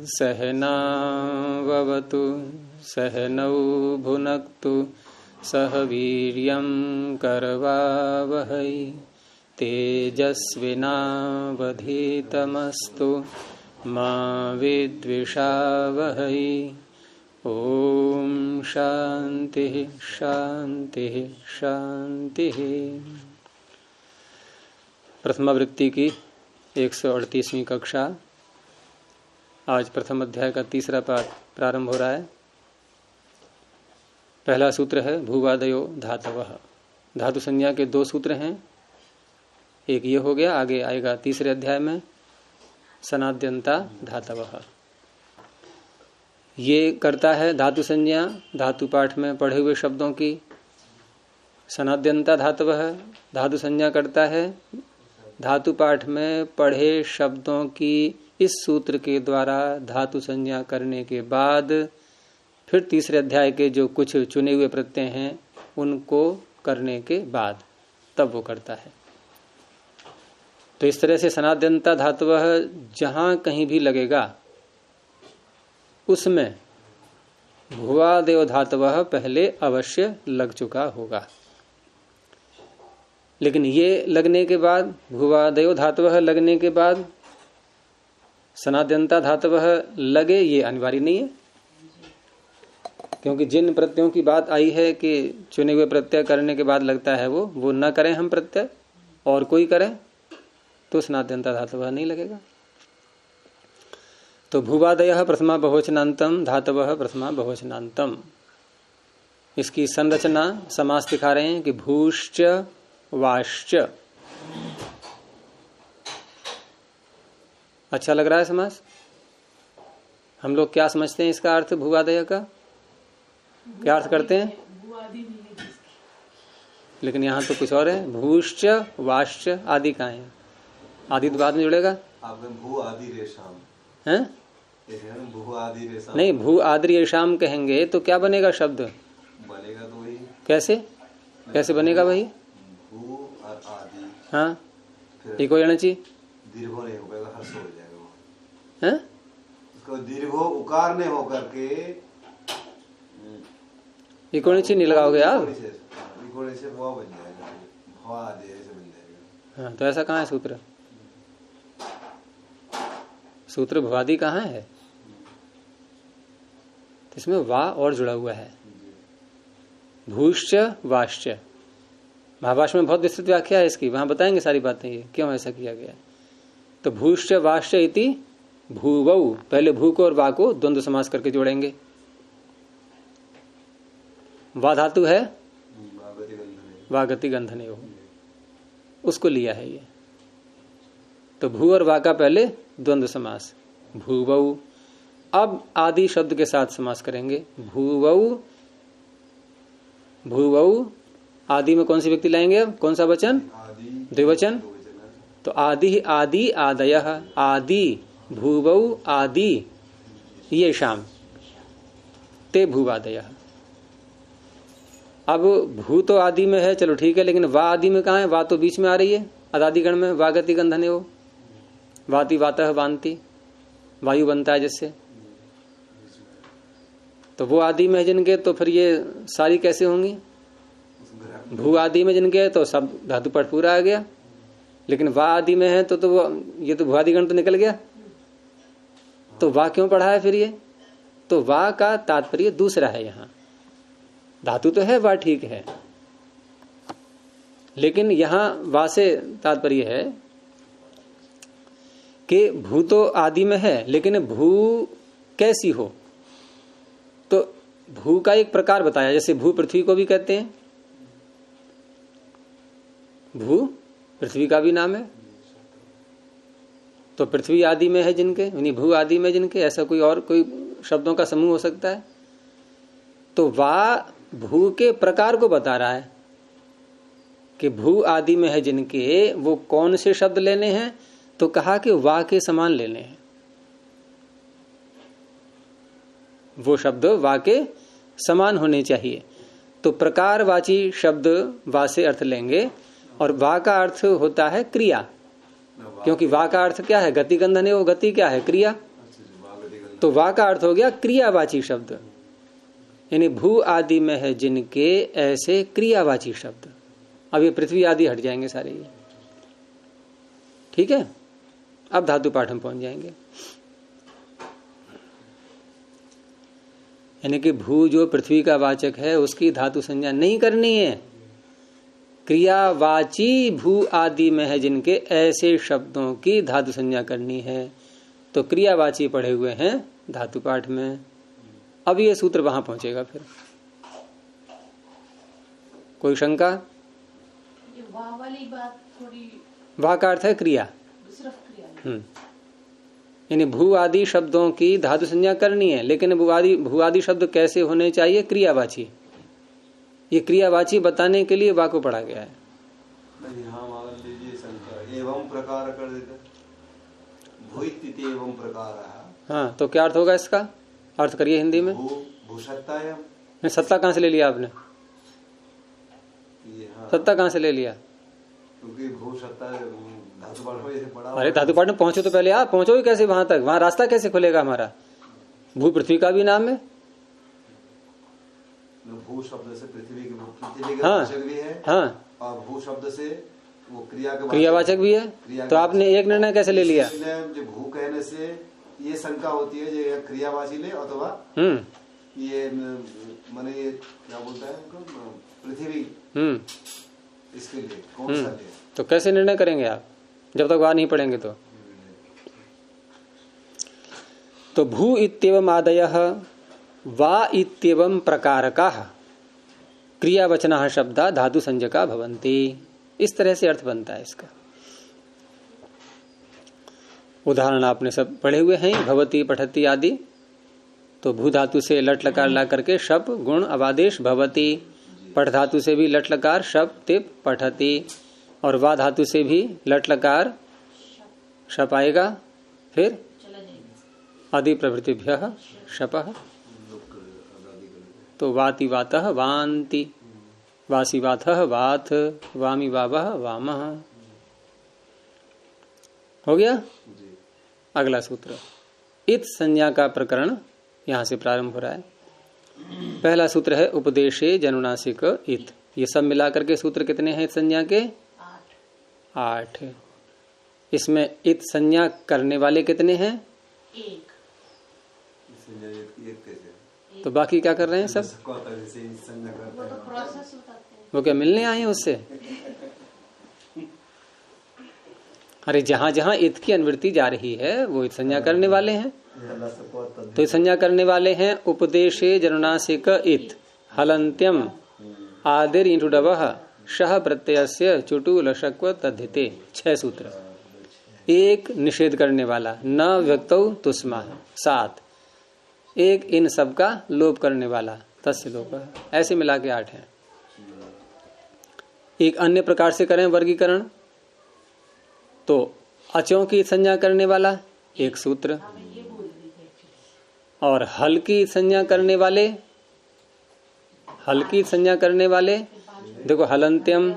सहनाववतु सहनौ भुनक्तु सह वीर्यं करवावहै तेजस्विनावधीतमस्तु मा विद्विषावहै। ओम शांति शांति शांति। प्रथमावृत्ति की 138वीं कक्षा। आज प्रथम अध्याय का तीसरा पाठ प्रारंभ हो रहा है। पहला सूत्र है भूवादयो धातवः। धातु संज्ञा के दो सूत्र हैं, एक ये हो गया, आगे आएगा तीसरे अध्याय में सनाद्यंता धातवः। ये करता है धातु संज्ञा धातु पाठ में पढ़े हुए शब्दों की। सनाद्यंता धातवः धातु संज्ञा करता है धातु पाठ में पढ़े शब्दों की इस सूत्र के द्वारा धातु संज्ञा करने के बाद फिर तीसरे अध्याय के जो कुछ चुने हुए प्रत्यय हैं उनको करने के बाद तब वो करता है। तो इस तरह से सनाद्यंता धातुवः जहां कहीं भी लगेगा उसमें भुवादयो धातुवः पहले अवश्य लग चुका होगा। लेकिन ये लगने के बाद, भुवादयो धातुवः लगने के बाद सनाद्यंता धातुवः लगे, ये अनिवार्य नहीं है। क्योंकि जिन प्रत्ययों की बात आई है कि चुने हुए प्रत्यय करने के बाद लगता है वो न करें हम प्रत्यय और कोई करे तो सनाद्यंता धातुवः नहीं लगेगा। तो भूवादयः प्रथमा बहुवचनान्तम धातवः प्रथमा बहुवचनान्तम। इसकी संरचना समास दिखा रहे हैं कि भूश्च वाश्च। अच्छा लग रहा है समास। हम लोग क्या समझते हैं इसका अर्थ भूवादय का, क्या अर्थ करते हैं? लेकिन यहां तो कुछ और है। भूश्च वाश्च आदि कहाँ है? आदि तो बाद में जुड़ेगा। भू आदि रेशाम है? भू आदि रेशाम नहीं, भू आदि रेशाम कहेंगे तो क्या बनेगा शब्द? बनेगा तो वही। कैसे बनेगा भाई? भू और आदि। हाँ, एक हो जाना चाहिए। दीर्घो नहीं हो पाएगा, हर्ष हो जाएगा वो। हैं? उसको दीर्घो उकार ने होकर के इकोणी चिन्ह नहीं लगाओगे आप? इकोणी से वो बन जाएगा, भवा आदि ऐसे बन जाएगा। हाँ, तो ऐसा कहाँ है सूत्र? सूत्र भवादि कहाँ है? इसमें वा और जुड़ा हुआ है। भूश्च वाश्च। महाभाष्य में बहुत विस्तृत व्याख्या है इसकी, वहां बताएंगे सारी बातें ये क्यों ऐसा किया गया। तो भूश्च वाश्च इति भूवौ, पहले भू को और वा को द्वंद्व समास करके जोड़ेंगे। वा धातु है वागति गंधने हो, उसको लिया है ये। तो भू और वा का पहले द्वंद्व समास भूवौ। अब आदि शब्द के साथ समास करेंगे। भूवौ, भूवौ आदि में कौन सी व्यक्ति लाएंगे? अब कौन सा वचन? द्विवचन। तो आदि आदि आदयः, आदि भूवौ आदि ये शाम ते भूवादयः। अब भू तो आदि में है, चलो ठीक है, लेकिन वा आदि में कहाँ है? वा तो बीच में आ रही है अदादिगण में। वागति गंधने हो, वाति वातः वान्ति, वायु बनता है जिससे। तो वो आदि में है जिनके, तो फिर ये सारी कैसे होंगी? भू आदि में जिनके तो सब धातु पाठ पूरा आ गया। लेकिन वा आदि में है तो वो ये तो भुआदिगण तो निकल गया। तो वा क्यों पढ़ा है फिर ये? तो वा का तात्पर्य दूसरा है। यहाँ धातु तो है वा, ठीक है, लेकिन यहां वा से तात्पर्य है कि भू तो आदि में है, लेकिन भू कैसी हो? तो भू का एक प्रकार बताया, जैसे भू पृथ्वी को भी कहते हैं। भू पृथ्वी का भी नाम है। तो पृथ्वी आदि में है जिनके, यानी भू आदि में जिनके, ऐसा कोई और कोई शब्दों का समूह हो सकता है। तो वा भू के प्रकार को बता रहा है कि भू आदि में है जिनके, वो कौन से शब्द लेने हैं? तो कहा कि वा के समान लेने हैं। वो शब्द वा के समान होने चाहिए। तो प्रकारवाची शब्द वा से अर्थ लेंगे, और वा का अर्थ होता है क्रिया, क्योंकि वा का अर्थ क्या है? गति गंधन है। वो गति क्या है? क्रिया। तो वा का अर्थ हो गया क्रियावाची शब्द, यानी भू आदि में है जिनके ऐसे क्रियावाची शब्द। अब ये पृथ्वी आदि हट जाएंगे सारे ये, ठीक है। अब धातु पाठ में पहुंच जाएंगे, यानी कि भू जो पृथ्वी का वाचक है उसकी धातु संज्ञा नहीं करनी है। क्रियावाची भू आदि में है जिनके ऐसे शब्दों की धातु संज्ञा करनी है। तो क्रियावाची पढ़े हुए हैं धातु पाठ में। अब ये सूत्र वहां पहुंचेगा फिर। कोई शंका? ये वाह वाली बात थोड़ी, वाह का अर्थ है क्रिया, सिर्फ क्रिया। यानी भू आदि शब्दों की धातु संज्ञा करनी है, लेकिन भू आदि शब्द कैसे होने चाहिए? क्रियावाची। ये क्रियावाची बताने के लिए वाह को पढ़ा गया है। यहाँ मान लीजिए संख्या एवं प्रकार कर देते, भूइति एवं प्रकार। हाँ, तो क्या अर्थ होगा इसका? अर्थ करिए हिंदी में। भूसत्ता। सत्ता कहाँ से ले लिया आपने? सत्ता कहाँ से ले लिया? क्योंकि भूसत्ता धातु पाठ में ऐसे पढ़ा। अरे धातु पाठ में पहुंचो तो पहले आप पहुंचोगे कैसे वहां तक? वहां रास्ता कैसे खुलेगा हमारा? भू पृथ्वी का भी नाम है। भू शब्द से पृथ्वी के हाँ, वाचक भी है। हाँ, और भू शब्द से वो क्रियावाचक भी है। तो आपने एक निर्णय कैसे ले लिया? जो भू कहने से ये शंका होती है जो क्रियावाची ले अथवा ये माने ये क्या बोलता है पृथ्वी, इसके लिए कौन सा ले? तो कैसे निर्णय करेंगे आप जब तक वहां नहीं पढ़ेंगे? तो भू इत्येवम् आदयः वा इत्येवम् प्रकारकाः क्रियावचनः शब्दा धातु संज्ञका भवन्ति। इस तरह से अर्थ बनता है इसका। उदाहरण आपने सब पढ़े हुए हैं, भवती, पठती आदि। तो भू धातु से लट लकार ला करके शप गुण अवादेश भवती, पठ धातु से भी लट लकार शप तिप पठती, और वा धातु से भी लट लकार शप आएगा, फिर आदि प्रभृतिभ्यः शपः। तो वाति वातः वान्ति, वासी वाथः वाथ, वामी वावः वामः। हो गया? अगला सूत्र इत संज्ञा का प्रकरण यहां से प्रारंभ हो रहा है। पहला सूत्र है उपदेशे जनुनासिक इत। ये सब मिलाकर के सूत्र कितने हैं इत संज्ञा के? 8। इसमें इत संज्ञा करने वाले कितने हैं? 1। तो बाकी क्या कर रहे हैं सब? वो क्या मिलने आए हैं उससे? अरे जहां जहां इत की अनुवृत्ति जा रही है वो इत संज्ञा करने वाले हैं। तो इत संज्ञा करने वाले हैं उपदेशे जनुनासिक इत हलंत्यम आदिर इंटुडवः शह प्रत्ययस्य चुटु लशक्व तद्धिते। 6 सूत्र। 1 निषेध करने वाला न व्यक्तौ तुस्मा 7। 1 इन सब का लोप करने वाला तस्य लोप। ऐसे मिला के 8 है। एक अन्य प्रकार से करें वर्गीकरण तो अचों की संज्ञा करने वाला 1 सूत्र, और हल की संज्ञा करने वाले, देखो हलंत्यम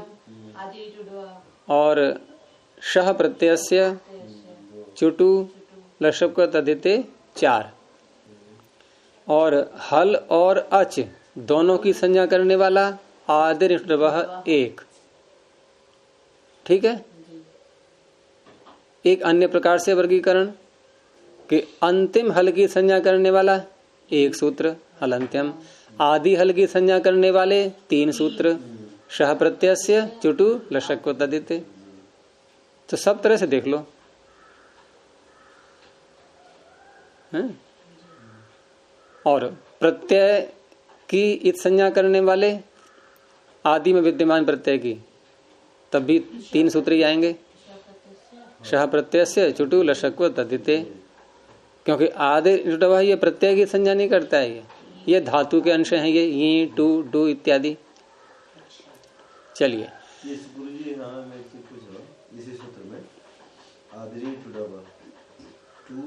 और शह प्रत्ययस्य चुटु लशक्व तद्धिते 4, और हल और अच दोनों की संज्ञा करने वाला आदिर 1। ठीक है। एक अन्य प्रकार से वर्गीकरण कि अंतिम हल की संज्ञा करने वाला 1 सूत्र हलंत्यम, आदि हल की संज्ञा करने वाले 3 सूत्र शह प्रत्ययस्य चुटु लशक्व तद्धिते। तो सब तरह से देख लो है? और प्रत्यय की इत संज्ञा करने वाले आदि में विद्यमान प्रत्यय की तब भी 3 सूत्र ही आएंगे शह प्रत्ययस्य चुटु लशक्व तद्धिते। क्योंकि आदि जुटवा ये प्रत्यय की संज्ञा नहीं करता है, ये धातु के अंश हैं, ये ई टू डू इत्यादि। चलिए इसी सूत्र में आदि टुडवा टू,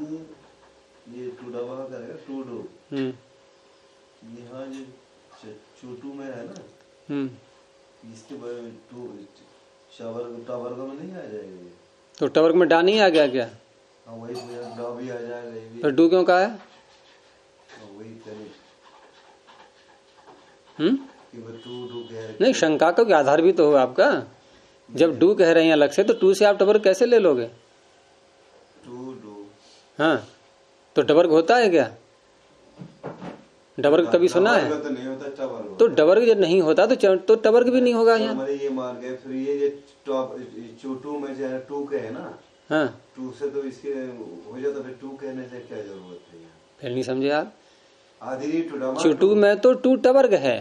ये टुडवा करेगा टू डू। यहाँ जो चुटू में है ना, इसके टू टावर्ग में नहीं आ जाएगा। तो टावर्ग में डा नहीं आ गया क्या? वही डा भी आ जाएगा। तो डू क्यों कहा है? वही करें कि वो टू डू कह रहे। नहीं, शंका का कोई आधार भी तो हो आपका। जब डू कह रहे हैं अलग से, तो टू से आप टवर्ग कैसे ले लोगे? टू डू, हाँ, तो टवर्ग होता है क्या? डवर्ग कभी सुना है? तो नहीं होता, टवर्ग। तो डवर्ग जब नहीं होता तो टवर्ग भी नहीं होगा यहाँ। हमारे ये मान गए, फिर ये टॉप टू में जो है टू कहे ना, हाँ, टू से तो इसके हो जाता, फिर टू कहने से क्या जरूरत है? फिर नहीं समझे आप। आदि टू चुटू में तो टू टवर्ग है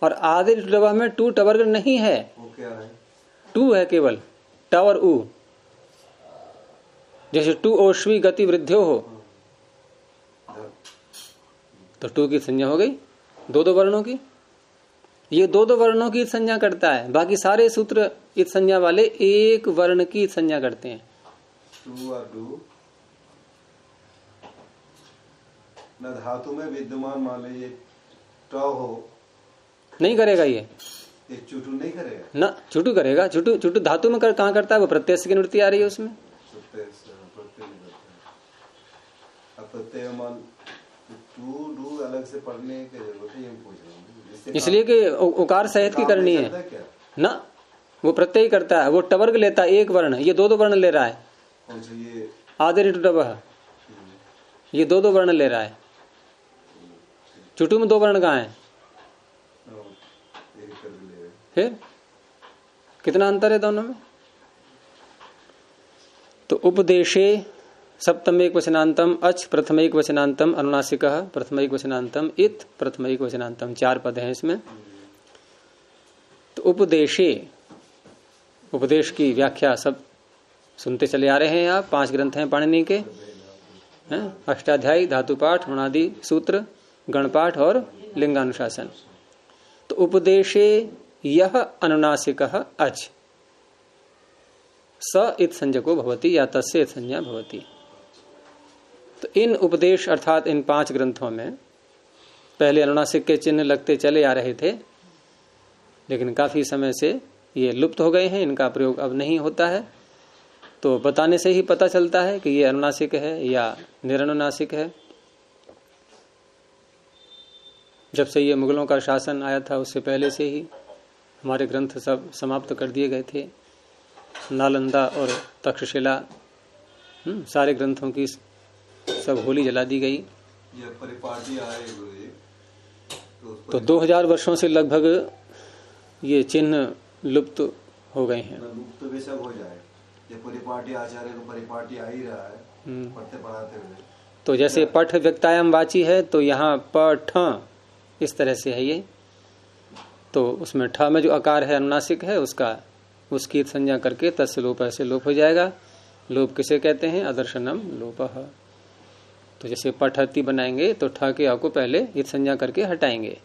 और आदि टुडवा में टू टवर्ग नहीं है। वो क्या है? टू है केवल, ट और उ। जैसे टू ओश्वी गति वृद्धियो हो, तो टू की संज्ञा हो गई दो दो वर्णों की। ये दो दो वर्णों की संज्ञा करता है, बाकी सारे सूत्र इस संज्ञा वाले एक वर्ण की संज्ञा करते हैं। टू और डू न धातु में विद्यमान, मान लीजिए ट हो, नहीं करेगा ये चुटू नहीं करेगा ना, चुटू करेगा। चुटू चुटू धातु में कहाँ करता है? वो प्रत्यय की निवृत्ति आ रही है उसमें। प्रत्यय मान टू डू अलग से पढ़ने की जरूरत है, ये पूछ रहा हूँ। इसलिए कि उकार सहित की करनी है ना, वो प्रत्यय करता है, वो टवर्ग लेता है एक वर्ण, ये दो दो वर्ण ले रहा है। ये आदि टुडव ये दो दो वर्ण ले रहा है। चुटू में दो वर्ण कहाँ है? फिर कितना अंतर है दोनों में? तो उपदेशे सप्तमेक वचनांतम अच प्रथमैक वचनांतम अनुनासिक प्रथमैक वचनांतम इत प्रथमैक वचनांतम, 4 पद हैं इसमें। तो उपदेशे, उपदेश की व्याख्या सब सुनते चले आ रहे हैं आप। 5 ग्रंथ हैं पाणिनि के, हैं अष्टाध्यायी, धातुपाठ, मणादि सूत्र, गणपाठ और लिंगानुशासन। तो उपदेशे यह अनुनासिक अच स इत संज्ञको भवति या तस्य इत संज्ञा भवति। तो इन उपदेश अर्थात इन 5 ग्रंथों में पहले अनुनासिक के चिन्ह लगते चले आ रहे थे, लेकिन काफी समय से ये लुप्त हो गए हैं, इनका प्रयोग अब नहीं होता है। तो बताने से ही पता चलता है कि ये अनुनासिक है या निरनुनासिक है। जब से ये मुगलों का शासन आया था उससे पहले से ही हमारे ग्रंथ सब समाप्त कर दिए गए थे। नालंदा और तक्षशिला सारे ग्रंथों की सब होली जला दी गई। ये परिपाटी आए गुरुजी, तो 2000 वर्षों से लगभग ये चिन्ह लुप्त हो गए हैं। लुप्त भी सब हो जाए, ये परिपाटी आचार्य को परिपाटी आ ही रहा है पढ़ते पढ़ाते हुए। तो जैसे पठ व्यक्तायाम वाची है, तो यहाँ पठ इस तरह से है ये। तो उसमें ठ में जो आकार है अनुनासिक है, उसकी संज्ञा करके तस्य लोप ऐसे लोप हो जाएगा। लोप किसे कहते हैं? अदर्शनम लोपः। तो जैसे पठती बनाएंगे तो ठ के आ को पहले इत संज्ञा करके हटाएंगे।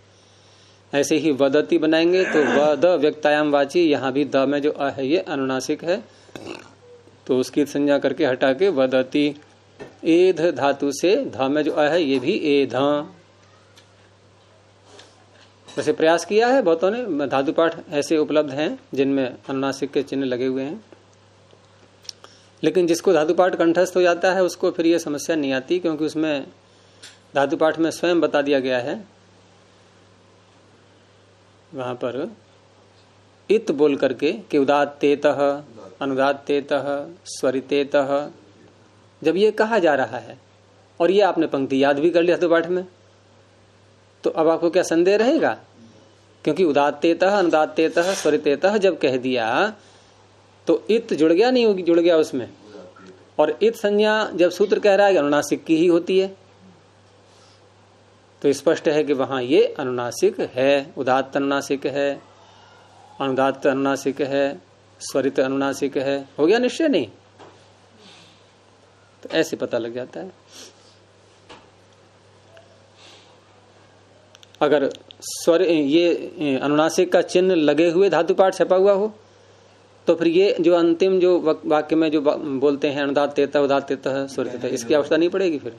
ऐसे ही वदती बनाएंगे तो वद व्यक्तायाम वाची, यहाँ भी द में जो अ है ये अनुनासिक है, तो उसकी संज्ञा करके हटा के वदती। एध धातु से ध में जो अ है ये भी एध। वैसे प्रयास किया है बहुतों ने, धातु पाठ ऐसे उपलब्ध हैं जिनमें अनुनासिक के चिन्ह लगे हुए हैं, लेकिन जिसको धातु पाठ कंठस्थ हो जाता है उसको फिर ये समस्या नहीं आती, क्योंकि उसमें धातु पाठ में स्वयं बता दिया गया है। वहां पर इत बोल करके कि उदात्तेतः, अनुदात्तेतः, स्वरितेतः, जब ये कहा जा रहा है और ये आपने पंक्ति याद भी कर ली धातु पाठ में, तो अब आपको क्या संदेह रहेगा? क्योंकि उदात्तेतः, अनुदात्तेतः, स्वरितेतः जब कह दिया तो इत जुड़ गया, नहीं होगी? जुड़ गया उसमें। और इत संज्ञा जब सूत्र कह रहा है अनुनासिक की ही होती है, तो स्पष्ट है कि वहां ये अनुनासिक है। उदात्त अनुनासिक है, अनुदात्त अनुनासिक है, स्वरित अनुनासिक है। हो गया निश्चय? नहीं? तो ऐसे पता लग जाता है। अगर स्वर ये अनुनासिक का चिन्ह लगे हुए धातु पाठ छपा हुआ हो, तो फिर ये जो अंतिम जो वाक्य में जो बोलते हैं अनुदात्तेतः, उदात्तेतः, स्वरितेतः, इसकी आवश्यकता नहीं पड़ेगी फिर।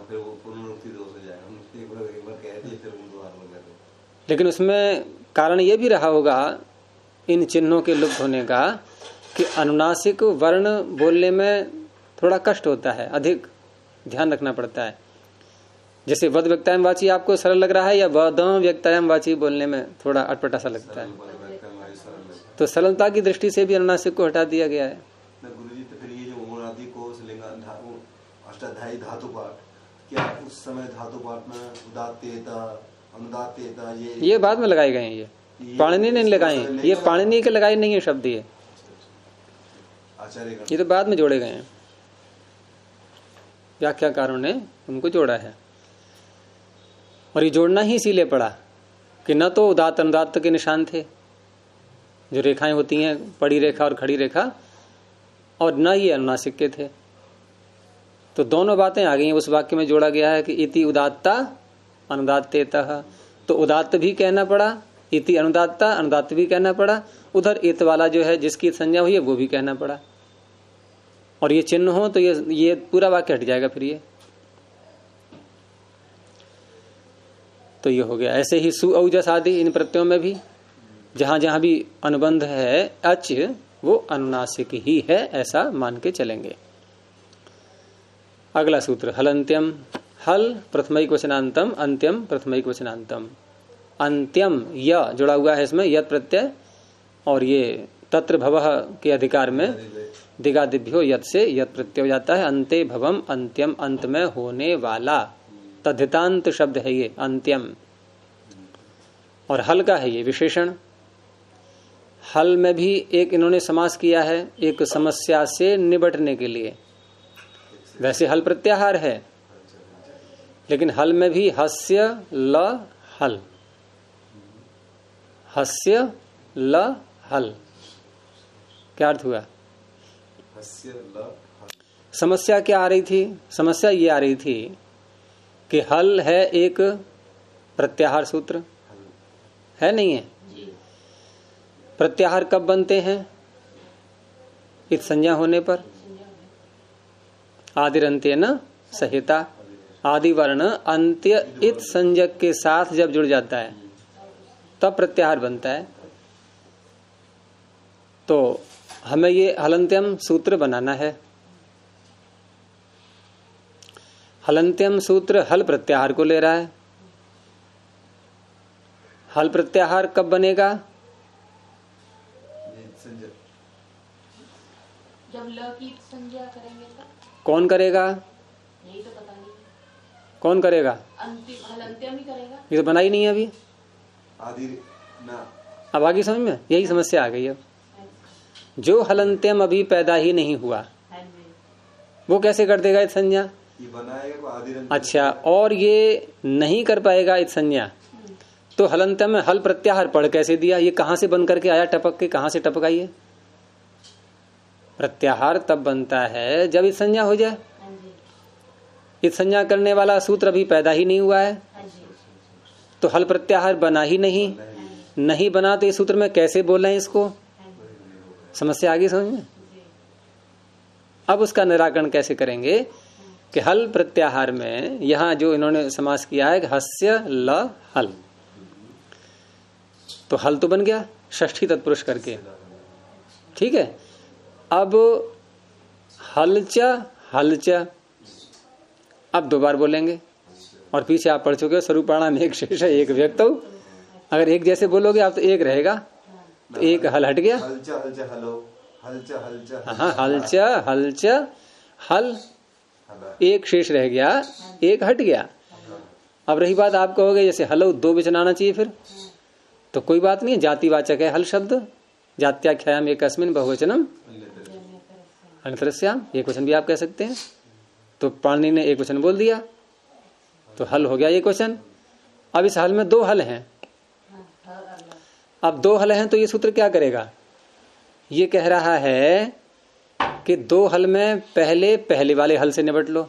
फिर वो पुनरुक्ति दोष हो जाएगा। एक बार कह दिए फिर उनको बार बार। लेकिन उसमें कारण ये भी रहा होगा इन चिन्हों के लुप्त होने का कि अनुनासिक वर्ण बोलने में थोड़ा कष्ट होता है, अधिक ध्यान रखना पड़ता है। जैसे वद व्यक्तायम वाची आपको सरल लग रहा है या वदं व्यक्तायम वाची बोलने में थोड़ा अटपटा सा लगता है? तो सरलता की दृष्टि से भी अनुनासिक को हटा दिया गया है। गुरुजी, तो फिर ये जो ओणादि को अष्टाध्यायी धातु पाठ, क्या उस समय धातु पाठ में उदात्तेता अनुदात्तेता ये बाद में लगाए गए हैं? ये पाणिनि ने लगाए हैं, ये पाणिनि के लगाए नहीं है शब्द, ये आचार्य ये तो बाद में जोड़े गए हैं, व्याख्याकारों ने उनको जोड़ा है। और ये जोड़ना ही इसीलिए पड़ा कि न तो उदात्त अनुदात्त के निशान थे, जो रेखाएं होती हैं पड़ी रेखा और खड़ी रेखा, और न ये अनुनासिक के थे। तो दोनों बातें आ गई उस वाक्य में जोड़ा गया है कि इति उदात्ता अनुदात्तेतः, तो उदात्त भी कहना पड़ा, इति अनुदात्ता अनुदात्त भी कहना पड़ा, उधर इत वाला जो है जिसकी संज्ञा हुई है वो भी कहना पड़ा। और ये चिन्ह हो तो ये पूरा वाक्य हट जाएगा फिर ये। तो ये हो गया। ऐसे ही सु औजस आदि इन प्रत्ययों में भी जहां जहां भी अनुबंध है अच, वो अनुनासिक ही है, ऐसा मान के चलेंगे। अगला सूत्र हलंत्यम। हल प्रथमैक वचनांतम, अंत्यम प्रथमैक वचनांतम। अंत्यम य जुड़ा हुआ है इसमें, यत प्रत्यय, और ये तत्र भवः के अधिकार में दिगादिभ्यो यत से यत प्रत्यय हो जाता है। अंते भवम, अंत्यम अंत में होने वाला, तद्धितांत शब्द है ये अंत्यम। और हल का है ये विशेषण। हल में भी एक इन्होंने समास किया है, एक समस्या से निबटने के लिए। वैसे हल प्रत्याहार है, लेकिन हल में भी हस्य ल हल, हस्य ल हल, क्या अर्थ हुआ? समस्या क्या आ रही थी? समस्या ये आ रही थी कि हल है एक प्रत्याहार सूत्र, है नहीं है? प्रत्याहार कब बनते हैं? इत संज्ञा होने पर। आदिरंत्येन सहिता, आदि वर्ण अंत्य इत संज्ञक के साथ जब जुड़ जाता है तब प्रत्याहार बनता है। तो हमें ये हलंत्यम सूत्र बनाना है। हलंत्यम सूत्र हल प्रत्याहार को ले रहा है। हल प्रत्याहार कब बनेगा? जब ल की संज्ञा करेंगे तो। कौन करेगा? यही तो पता नहीं कौन करेगा? अंतिम हलंत्यम ही करेगा। ये तो बना ही नहीं है अभी। आदि ना। अब आगे समझ में यही समस्या आ गई है। जो हलंत्यम अभी पैदा ही नहीं हुआ वो कैसे कर देगा इत संज्ञा? ये बनाएगा आदिरंत्यम। अच्छा, और ये नहीं कर पाएगा इत संज्ञा, तो हलंत्यम में हल प्रत्याहार पढ़ कैसे दिया? ये कहां से बन करके आया? टपक के कहां से टपक आई है? प्रत्याहार तब बनता है जब इत संज्ञा हो जाए। इत संज्ञा करने वाला सूत्र अभी पैदा ही नहीं हुआ है, तो हल प्रत्याहार बना ही नहीं बना, तो इस सूत्र में कैसे बोले इसको? समस्या आगे समझ में। अब उसका निराकरण कैसे करेंगे कि हल प्रत्याहार में यहां जो इन्होंने समास किया है हस्य ल हल, तो हल तो बन गया षष्ठी तत्पुरुष करके, ठीक है। अब हलच हलच, अब दो बार बोलेंगे, और पीछे आप पढ़ चुके हो स्वरूपाणाम एक शेष एक व्यक्त। अगर एक जैसे बोलोगे आप तो एक रहेगा, तो एक हल हट गया। हलच हलच हलो, हलच हलच। हाँ, हलच हलच हल, एक शेष रह गया, एक हट गया। अब रही बात, आप कहोगे जैसे हलो दो वचन आना चाहिए, फिर तो कोई बात नहीं है, जातिवाचक है हल शब्द। जात्याख्यायाम एकस्मिन् बहुवचनम अन्यतरस्याम, एक वचन भी आप कह सकते हैं। तो पाणिनि ने एक वचन बोल दिया तो हल हो गया एक वचन। अब इस हल में दो हल हैं। अब दो हल हैं तो ये सूत्र क्या करेगा? ये कह रहा है कि दो हल में पहले वाले हल से निपट लो,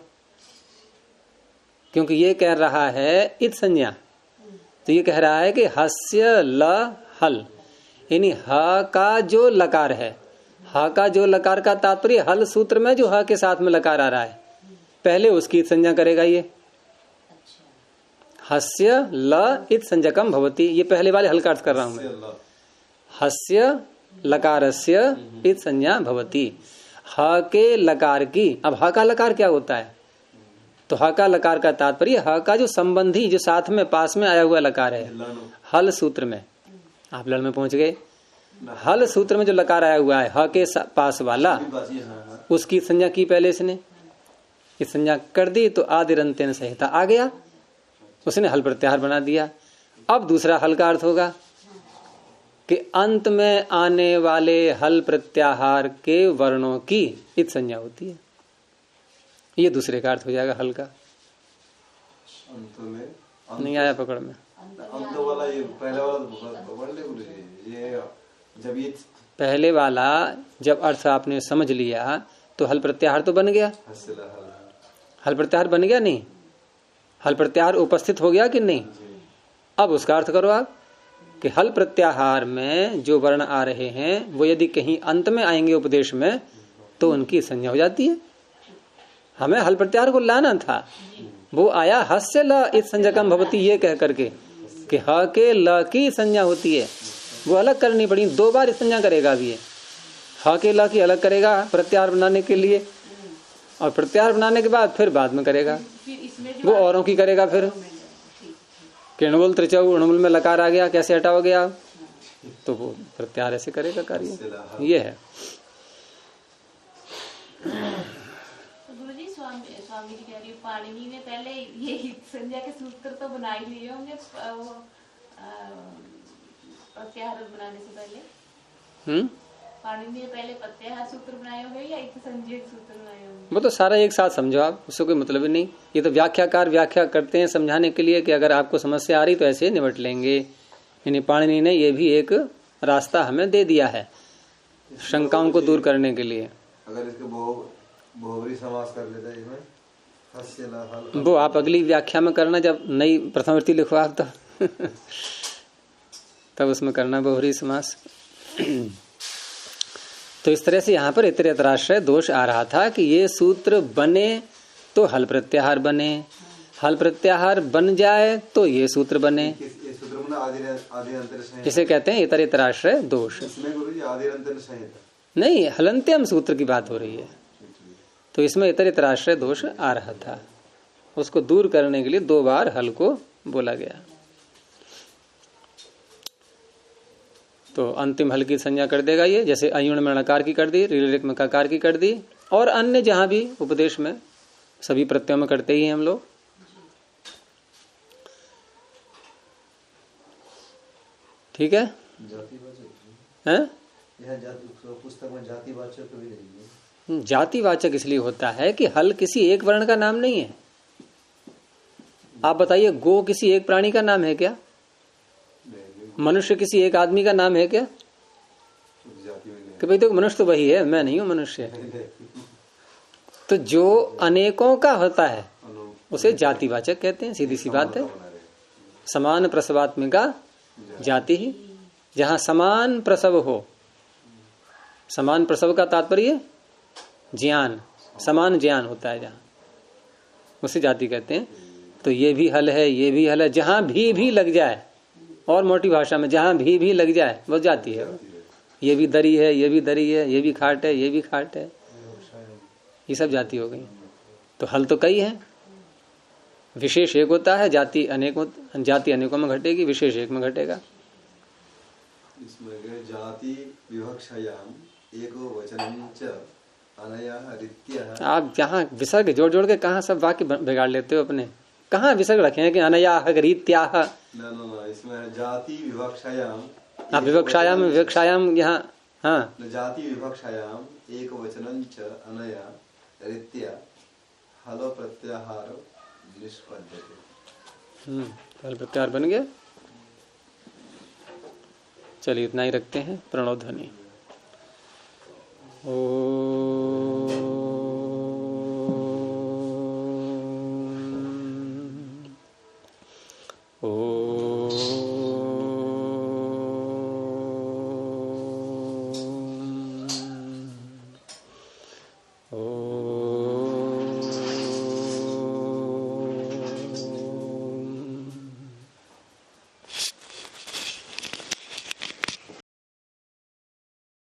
क्योंकि ये कह रहा है इत संज्ञा। तो ये कह रहा है कि हस्य ल हल, यानी ह का जो लकार है, ह का जो लकार का तात्पर्य हल सूत्र में जो ह के साथ में लकार आ रहा है, पहले उसकी संज्ञा करेगा। ये हस्य ल इत संज्ञकम भवति, ये पहले वाले हल का अर्थ कर रहा हूं मैं। हस्य लकारस्य इत संज्ञा भवति, ह के लकार की। अब ह का लकार क्या होता है? तो ह का लकार का तात्पर्य ह का जो संबंधी जो साथ में पास में आया हुआ लकार है। हल सूत्र में आप लड़ में पहुंच गए। हल सूत्र में जो लकार आया हुआ है ह के पास वाला, उसकी संज्ञा की पहले इसने, इस संज्ञा कर दी तो आदिरंत्यन संहिता आ गया, उसने हल प्रत्याहार बना दिया। अब दूसरा हल का अर्थ होगा कि अंत में आने वाले हल प्रत्याहार के वर्णों की इत संज्ञा होती है। ये दूसरे का अर्थ हो जाएगा हल का। अंत में नहीं आया पकड़ में। अंत वाला ये पहले वाला तो पढ़ ले बोले, ये जब ये पहले वाला जब अर्थ आपने समझ लिया तो हल प्रत्याहार तो बन गया। हल प्रत्याहार बन गया नहीं, हल प्रत्याहार उपस्थित हो गया कि नहीं। अब उसका अर्थ करो आप कि हल प्रत्याहार में जो वर्ण आ रहे हैं वो यदि कहीं अंत में आएंगे उपदेश में तो उनकी संज्ञा हो जाती है। हमें हल प्रत्याहार को लाना था, वो आया हस्य ल इस संज्ञकम भवती ये कह करके कि ह के ल की संज्ञा होती है, वो अलग करनी पड़ी। 2 बार इस संज्ञा करेगा अभी ये, ह के ल की अलग करेगा प्रत्याहार बनाने के लिए, और प्रत्याहार बनाने के बाद फिर बाद में करेगा वो औरों की करेगा। फिर किणबुल त्रिचौ अणुबुल में लकार आ गया, कैसे हटाओगे आप, तो वो प्रत्याहार ऐसे करेगा कार्य। ये है स्वामी जी कह रही पाणिनि ने पहले ये संज्ञा के सूत्र तो बना ही लिए होंगे प्रत्याहार बनाने से पहले। पाणिनि ने पहले प्रत्याहार सूत्र बनाए होंगे या इत संज्ञा सूत्र बनाए होंगे? वो तो सारा एक साथ समझो आप, उससे कोई मतलब ही नहीं। ये तो व्याख्याकार व्याख्या करते हैं समझाने के लिए कि अगर आपको समस्या आ रही तो ऐसे निपट लेंगे। यानी पाणिनि ने ये भी एक रास्ता हमें दे दिया है शंकाओं को दूर करने के लिए। अगर इसके बहुब्री समास कर लेते हैं इसमें हस्य ला हल, वो आप अगली व्याख्या में करना, जब नई प्रथमावृत्ति लिखो आप तब उसमें करना बहुब्री समास। तो इस तरह से यहाँ पर इतरेतराश्रय दोष आ रहा था कि ये सूत्र बने तो हल प्रत्याहार बने, हल प्रत्याहार बन जाए तो ये सूत्र बने। इसे कहते हैं इतरेतराश्रय दोष। नहीं, हलंत्यम सूत्र की बात हो रही है, तो इसमें इतरेतराश्रय दोष आ रहा था, उसको दूर करने के लिए 2 बार हल को बोला गया। तो अंतिम हल की संज्ञा कर देगा ये, जैसे अयुण में णकार की कर दी, ऋलिक में ककार की कर दी, और अन्य जहां भी उपदेश में सभी प्रत्ययों में करते ही हैं हम लोग। ठीक है, पुस्तक में जातिवाचक भी नहीं है। जातिवाचक इसलिए होता है कि हल किसी एक वर्ण का नाम नहीं है। आप बताइए, गो किसी एक प्राणी का नाम है क्या? मनुष्य किसी एक आदमी का नाम है क्या? कि भाई तो मनुष्य तो वही है, मैं नहीं हूं मनुष्य। तो जो अनेकों का होता है उसे जातिवाचक कहते हैं, सीधी सी बात है। समान प्रसवात्मिका जाति ही, जहां समान प्रसव हो, समान प्रसव का तात्पर्य ज्ञान, समान ज्ञान होता है जहां, उसे जाति कहते हैं। तो ये भी हल है, ये भी हल है, जहां भी लग जाए, और मोटी भाषा में जहां भी लग जाए वो जाति है। ये भी दरी है, ये भी दरी है, ये भी खाट है, ये भी खाट है, ये सब जाति हो गई। तो हल तो कई है, विशेष एक होता है, जाति अनेकों में घटेगी, विशेष एक में घटेगा। इसमें जाति विवक्षायाम एको वचनं च अनया रित्या। आप जहाँ विसर्ग जोड़ जोड़ के कहाँ सब वाक्य बिगाड़ लेते हो अपने, कहाँ विसर्ग रखे हैं कि अनया रीत्या। ना, इसमें जाति विवक्षायाम, हाँ विवक्षायाम यहाँ, हाँ जाति विवक्षायाम एक वचनं च अनया रित्या हल प्रत्याहार निष्पद्यते। हल प्रत्याहार बन गया। चलिए इतना ही रखते हैं। प्रणव ध्वनि। ओ